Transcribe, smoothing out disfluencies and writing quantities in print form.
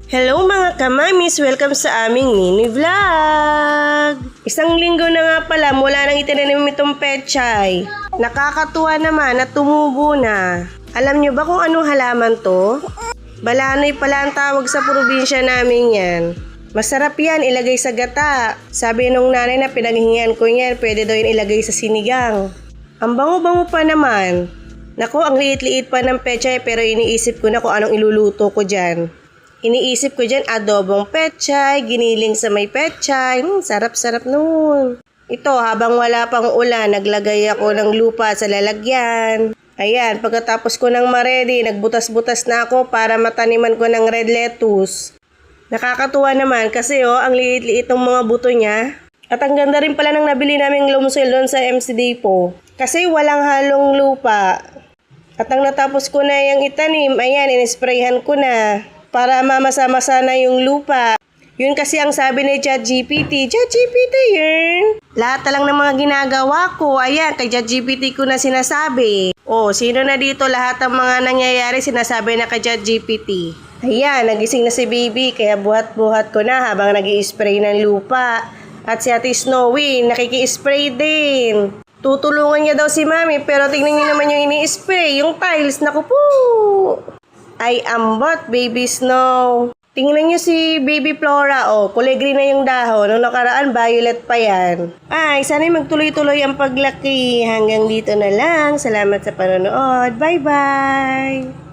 Hello mga kamamis! Welcome sa aming mini vlog! Isang linggo na nga pala mula nang itinanim itong pechay. Nakakatuwa naman at tumubo na. Alam nyo ba kung anong halaman to? Balanoy pala ang tawag sa probinsya namin yan. Masarap yan ilagay sa gata. Sabi nung nanay na pinaghingian ko yan, pwede daw yan ilagay sa sinigang. Ang bango-bango pa naman. Naku, ang liit-liit pa ng pechay pero iniisip ko na kung anong iluluto ko dyan. Iniisip ko dyan, adobong pechay, giniling sa may pechay. Sarap-sarap nun. Ito, habang wala pang ulan, naglagay ako ng lupa sa lalagyan. Ayan, pagkatapos ko ng maredy, nagbutas-butas na ako para mataniman ko ng red lettuce. Nakakatuwa naman kasi ang liit-liit ng mga buto niya. At ang ganda rin pala ng nabili naming lumsil doon sa MC Depot. Kasi walang halong lupa. At ang natapos ko na yung itanim, ayan, inisprayhan ko na. Para mamasa-masa na yung lupa. Yun kasi ang sabi ni ChatGPT. ChatGPT yun. Lahat na lang ng mga ginagawa ko. Ayan, kay ChatGPT ko na sinasabi. Sino na dito lahat ng mga nangyayari sinasabi na kay ChatGPT. Ayan, nagising na si baby. Kaya buhat-buhat ko na habang nag-i-spray ng lupa. At si Ate Snowy, nakiki-spray din. Tutulungan niya daw si Mami. Pero tingnan niyo naman yung ini-spray. Yung tiles, naku po. Ay ambot, baby Snow. Tingnan nyo si baby Flora, kulay green na yung dahon. Nung nakaraan, violet pa yan. Ay, sana'y magtuloy-tuloy ang paglaki. Hanggang dito na lang. Salamat sa panonood. Bye-bye!